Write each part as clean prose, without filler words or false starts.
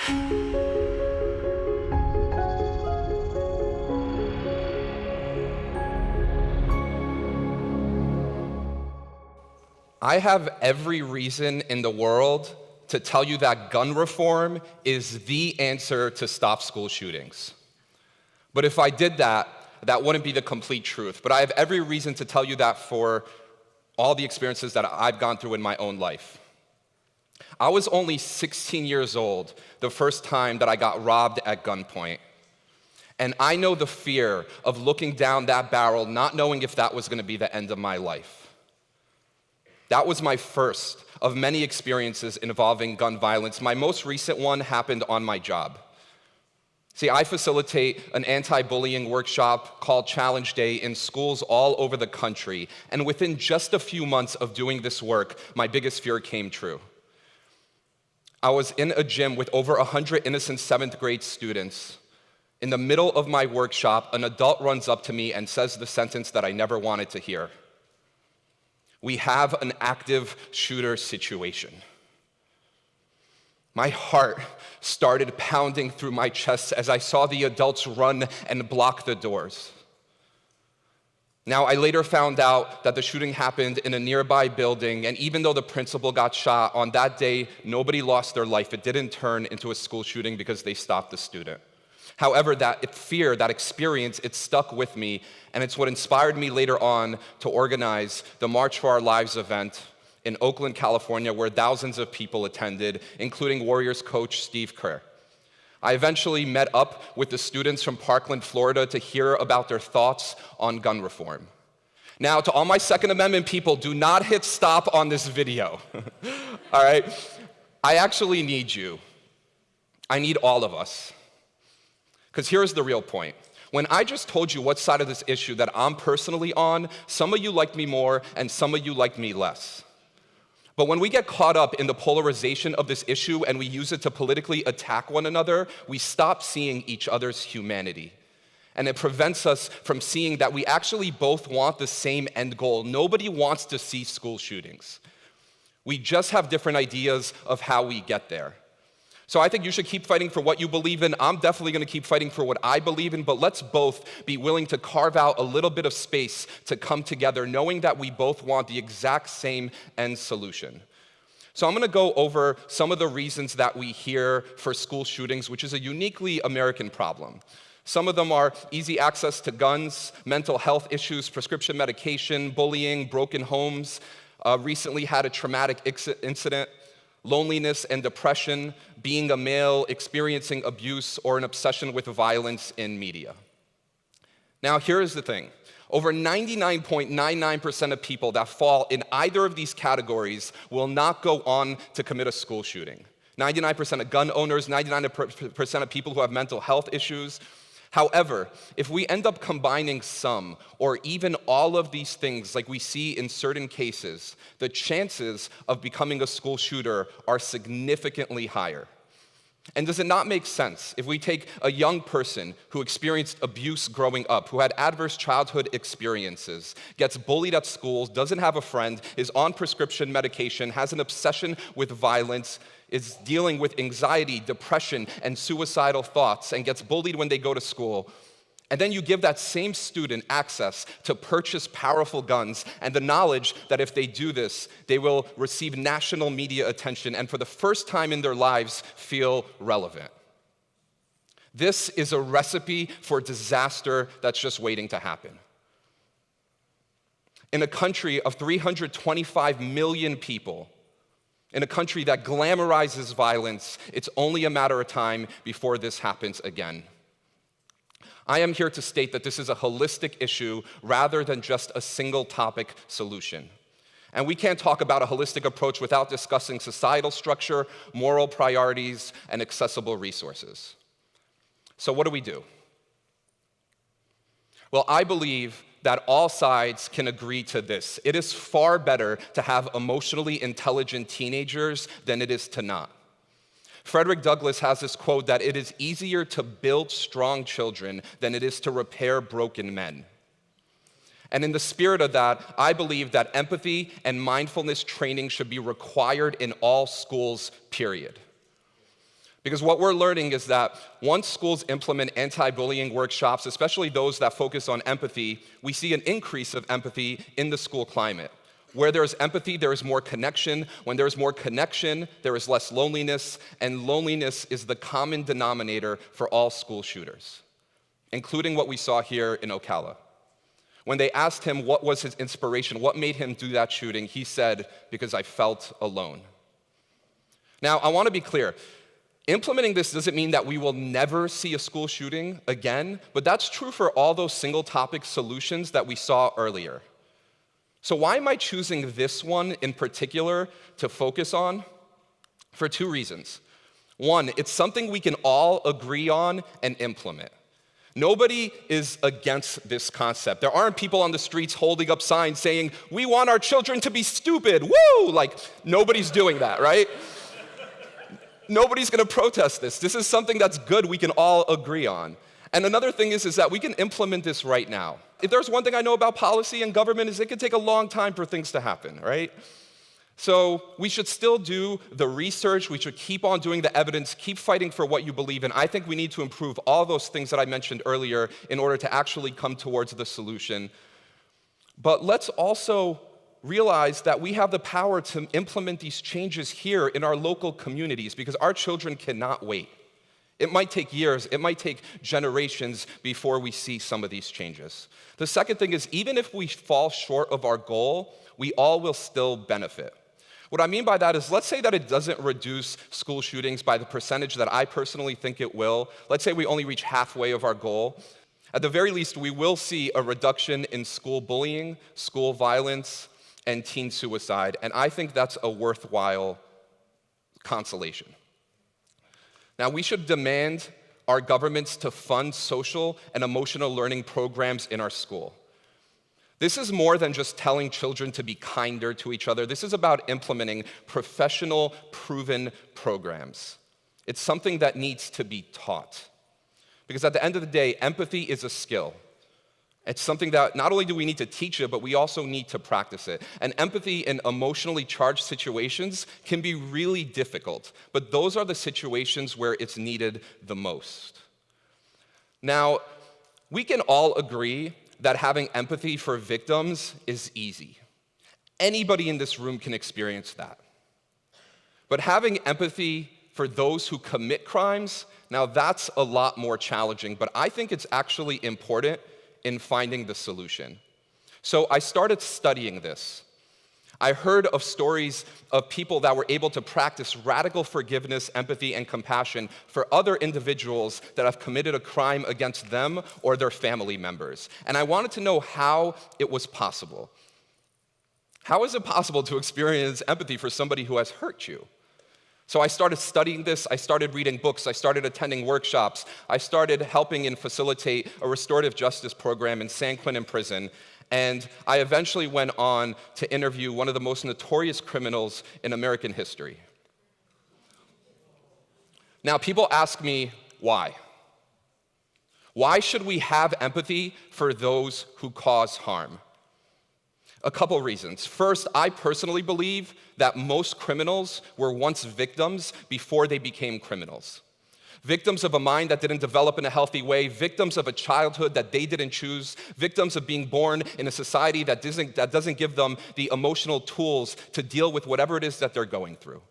I have every reason in the world to tell you that gun reform is the answer to stop school shootings. But if I did that, that wouldn't be the complete truth. But I have every reason to tell you that for all the experiences that I've gone through in my own life. I was only 16 years old the first time that I got robbed at gunpoint. And I know the fear of looking down that barrel, not knowing if that was going to be the end of my life. That was my first of many experiences involving gun violence. My most recent one happened on my job. See, I facilitate an anti-bullying workshop called Challenge Day in schools all over the country. And within just a few months of doing this work, my biggest fear came true. I was in a gym with over 100 innocent 7th grade students. In the middle of my workshop, an adult runs up to me and says the sentence that I never wanted to hear. We have an active shooter situation. My heart started pounding through my chest as I saw the adults run and block the doors. Now, I later found out that the shooting happened in a nearby building, and even though the principal got shot, on that day, nobody lost their life. It didn't turn into a school shooting because they stopped the student. However, that fear, that experience, it stuck with me, and it's what inspired me later on to organize the March for Our Lives event in Oakland, California, where thousands of people attended, including Warriors coach Steve Kerr. I eventually met up with the students from Parkland, Florida, to hear about their thoughts on gun reform. Now, to all my Second Amendment people, do not hit stop on this video, all right? I actually need you. I need all of us. Because here's the real point. When I just told you what side of this issue that I'm personally on, some of you liked me more and some of you liked me less. But when we get caught up in the polarization of this issue and we use it to politically attack one another, we stop seeing each other's humanity. And it prevents us from seeing that we actually both want the same end goal. Nobody wants to see school shootings. We just have different ideas of how we get there. So I think you should keep fighting for what you believe in. I'm definitely going to keep fighting for what I believe in, but let's both be willing to carve out a little bit of space to come together, knowing that we both want the exact same end solution. So I'm going to go over some of the reasons that we hear for school shootings, which is a uniquely American problem. Some of them are easy access to guns, mental health issues, prescription medication, bullying, broken homes, recently had a traumatic incident, loneliness and depression, being a male, experiencing abuse, or an obsession with violence in media. Now, here's the thing. Over 99.99% of people that fall in either of these categories will not go on to commit a school shooting. 99% of gun owners, 99% of people who have mental health issues. However, if we end up combining some or even all of these things like we see in certain cases, the chances of becoming a school shooter are significantly higher. And does it not make sense if we take a young person who experienced abuse growing up, who had adverse childhood experiences, gets bullied at school, doesn't have a friend, is on prescription medication, has an obsession with violence, is dealing with anxiety, depression, and suicidal thoughts, and gets bullied when they go to school, and then you give that same student access to purchase powerful guns and the knowledge that if they do this, they will receive national media attention and for the first time in their lives feel relevant. This is a recipe for disaster that's just waiting to happen. In a country of 325 million people, in a country that glamorizes violence, it's only a matter of time before this happens again. I am here to state that this is a holistic issue rather than just a single topic solution. And we can't talk about a holistic approach without discussing societal structure, moral priorities, and accessible resources. So what do we do? Well, I believe that all sides can agree to this. It is far better to have emotionally intelligent teenagers than it is to not. Frederick Douglass has this quote that it is easier to build strong children than it is to repair broken men. And in the spirit of that, I believe that empathy and mindfulness training should be required in all schools, period. Because what we're learning is that once schools implement anti-bullying workshops, especially those that focus on empathy, we see an increase of empathy in the school climate. Where there is empathy, there is more connection. When there is more connection, there is less loneliness, and loneliness is the common denominator for all school shooters, including what we saw here in Ocala. When they asked him what was his inspiration, what made him do that shooting, he said, "Because I felt alone." Now, I want to be clear. Implementing this doesn't mean that we will never see a school shooting again, but that's true for all those single topic solutions that we saw earlier. So why am I choosing this one in particular to focus on? For two reasons. One, it's something we can all agree on and implement. Nobody is against this concept. There aren't people on the streets holding up signs saying, "We want our children to be stupid, woo!" Like, nobody's doing that, right? Nobody's gonna protest this. This is something that's good we can all agree on. And another thing is that we can implement this right now. If there's one thing I know about policy and government is it can take a long time for things to happen, right? So we should still do the research, we should keep on doing the evidence, keep fighting for what you believe in. I think we need to improve all those things that I mentioned earlier in order to actually come towards the solution. But let's also realize that we have the power to implement these changes here in our local communities because our children cannot wait. It might take years, it might take generations before we see some of these changes. The second thing is, even if we fall short of our goal, we all will still benefit. What I mean by that is, let's say that it doesn't reduce school shootings by the percentage that I personally think it will. Let's say we only reach halfway of our goal. At the very least, we will see a reduction in school bullying, school violence, and teen suicide, and I think that's a worthwhile consolation. Now, we should demand our governments to fund social and emotional learning programs in our school. This is more than just telling children to be kinder to each other. This is about implementing professional, proven programs. It's something that needs to be taught. Because at the end of the day, empathy is a skill. It's something that not only do we need to teach it, but we also need to practice it. And empathy in emotionally charged situations can be really difficult, but those are the situations where it's needed the most. Now, we can all agree that having empathy for victims is easy. Anybody in this room can experience that. But having empathy for those who commit crimes, now that's a lot more challenging, but I think it's actually important in finding the solution. So I started studying this. I heard of stories of people that were able to practice radical forgiveness, empathy, and compassion for other individuals that have committed a crime against them or their family members. And I wanted to know how it was possible. How is it possible to experience empathy for somebody who has hurt you? So I started studying this, I started reading books, I started attending workshops, I started helping and facilitate a restorative justice program in San Quentin Prison, and I eventually went on to interview one of the most notorious criminals in American history. Now, people ask me, why? Why should we have empathy for those who cause harm? A couple reasons. First, I personally believe that most criminals were once victims before they became criminals. Victims of a mind that didn't develop in a healthy way, victims of a childhood that they didn't choose, victims of being born in a society that doesn't give them the emotional tools to deal with whatever it is that they're going through.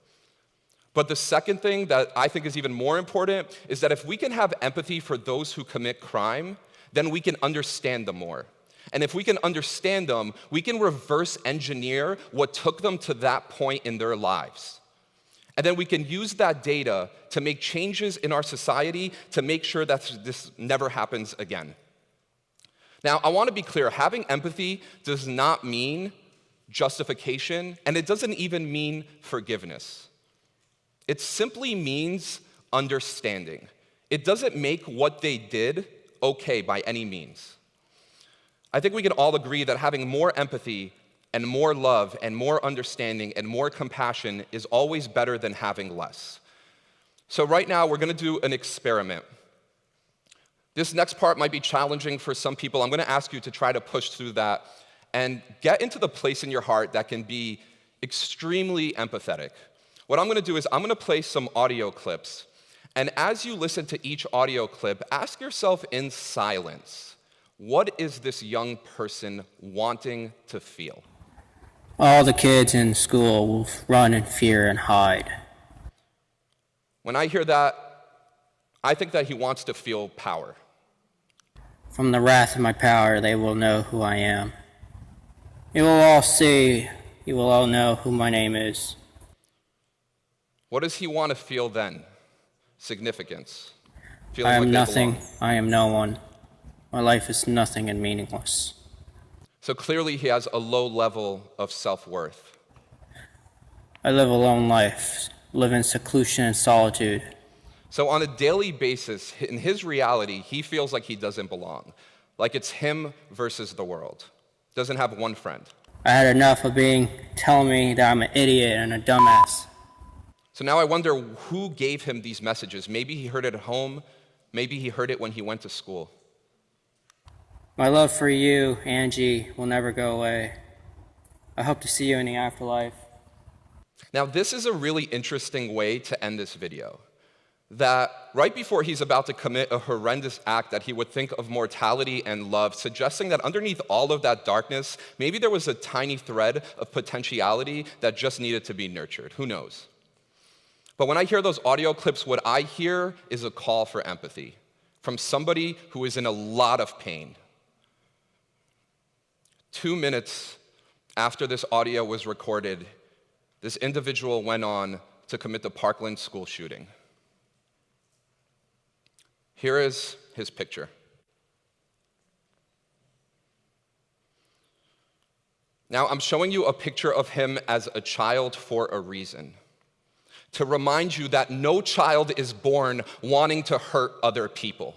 But the second thing that I think is even more important is that if we can have empathy for those who commit crime, then we can understand them more. And if we can understand them, we can reverse engineer what took them to that point in their lives. And then we can use that data to make changes in our society to make sure that this never happens again. Now, I want to be clear, having empathy does not mean justification, and it doesn't even mean forgiveness. It simply means understanding. It doesn't make what they did okay by any means. I think we can all agree that having more empathy and more love and more understanding and more compassion is always better than having less. So right now, we're going to do an experiment. This next part might be challenging for some people. I'm going to ask you to try to push through that and get into the place in your heart that can be extremely empathetic. What I'm going to do is I'm going to play some audio clips, And as you listen to each audio clip, ask yourself in silence, what is this young person wanting to feel? All the kids in school will run in fear and hide. When I hear that, I think that he wants to feel power. From the wrath of my power, they will know who I am. You will all see, you will all know who my name is. What does he want to feel then? Significance. Feeling I am like they nothing, belong. I am no one. My life is nothing and meaningless. So clearly he has a low level of self-worth. I live a lone life, live in seclusion and solitude. So on a daily basis, in his reality, he feels like he doesn't belong. Like it's him versus the world. Doesn't have one friend. I had enough of telling me that I'm an idiot and a dumbass. So now I wonder who gave him these messages. Maybe he heard it at home. Maybe he heard it when he went to school. My love for you, Angie, will never go away. I hope to see you in the afterlife. Now this is a really interesting way to end this video. That right before he's about to commit a horrendous act that he would think of mortality and love, suggesting that underneath all of that darkness, maybe there was a tiny thread of potentiality that just needed to be nurtured. Who knows? But when I hear those audio clips, what I hear is a call for empathy from somebody who is in a lot of pain. 2 minutes after this audio was recorded, this individual went on to commit the Parkland school shooting. Here is his picture. Now, I'm showing you a picture of him as a child for a reason. To remind you that no child is born wanting to hurt other people.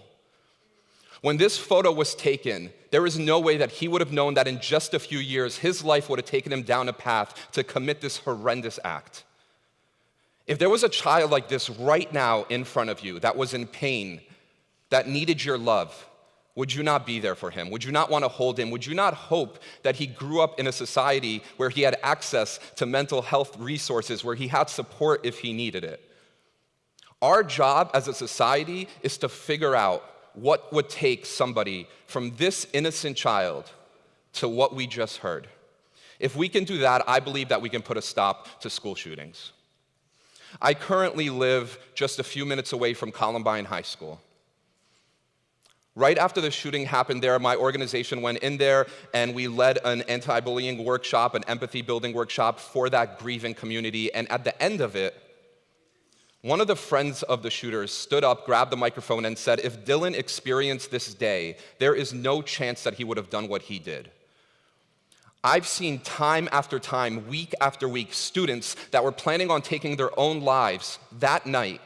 When this photo was taken, there is no way that he would have known that in just a few years, his life would have taken him down a path to commit this horrendous act. If there was a child like this right now in front of you that was in pain, that needed your love, would you not be there for him? Would you not want to hold him? Would you not hope that he grew up in a society where he had access to mental health resources, where he had support if he needed it? Our job as a society is to figure out what would take somebody from this innocent child to what we just heard. If we can do that, I believe that we can put a stop to school shootings. I currently live just a few minutes away from Columbine High School. Right after the shooting happened there, my organization went in there and we led an anti-bullying workshop, an empathy building workshop for that grieving community. And at the end of it, one of the friends of the shooters stood up, grabbed the microphone, and said, if Dylan experienced this day, there is no chance that he would have done what he did. I've seen time after time, week after week, students that were planning on taking their own lives that night,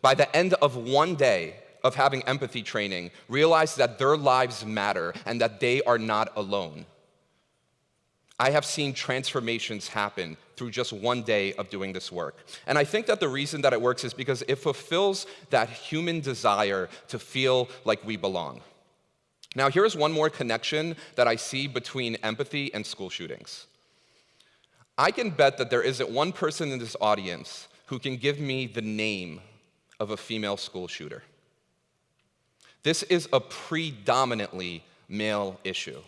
by the end of one day of having empathy training, realize that their lives matter and that they are not alone. I have seen transformations happen through just one day of doing this work. And I think that the reason that it works is because it fulfills that human desire to feel like we belong. Now, here's one more connection that I see between empathy and school shootings. I can bet that there isn't one person in this audience who can give me the name of a female school shooter. This is a predominantly male issue.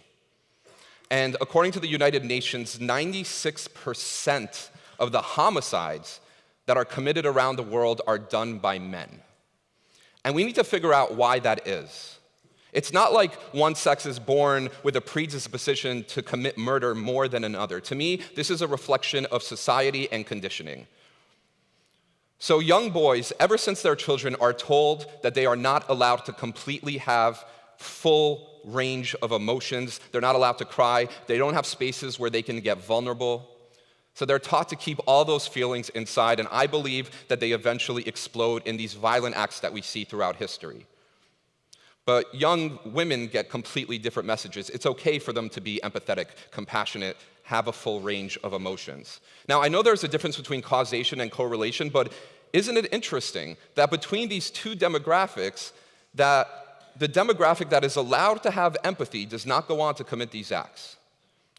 And according to the United Nations, 96% of the homicides that are committed around the world are done by men. And we need to figure out why that is. It's not like one sex is born with a predisposition to commit murder more than another. To me, this is a reflection of society and conditioning. So young boys, ever since they're children, are told that they are not allowed to completely have full range of emotions. They're not allowed to cry. They don't have spaces where they can get vulnerable. So they're taught to keep all those feelings inside, and I believe that they eventually explode in these violent acts that we see throughout history. But young women get completely different messages. It's okay for them to be empathetic, compassionate, have a full range of emotions. Now, I know there's a difference between causation and correlation, but isn't it interesting that between these two demographics, that the demographic that is allowed to have empathy does not go on to commit these acts,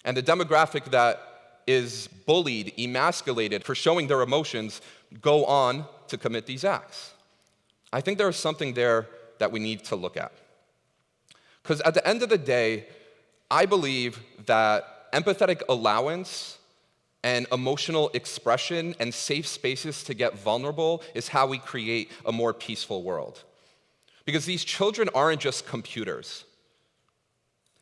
and the demographic that is bullied, emasculated for showing their emotions go on to commit these acts? I think there is something there that we need to look at. Because at the end of the day, I believe that empathetic allowance and emotional expression and safe spaces to get vulnerable is how we create a more peaceful world. Because these children aren't just computers.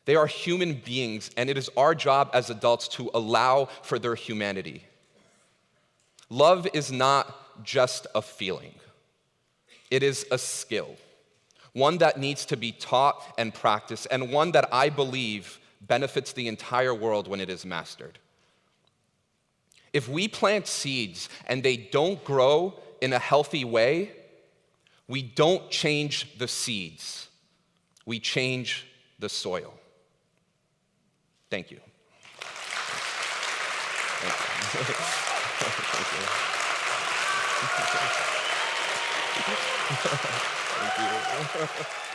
They are human beings, and it is our job as adults to allow for their humanity. Love is not just a feeling. It is a skill, one that needs to be taught and practiced, and one that I believe benefits the entire world when it is mastered. If we plant seeds and they don't grow in a healthy way, we don't change the seeds. We change the soil. Thank you. Thank you. Thank you.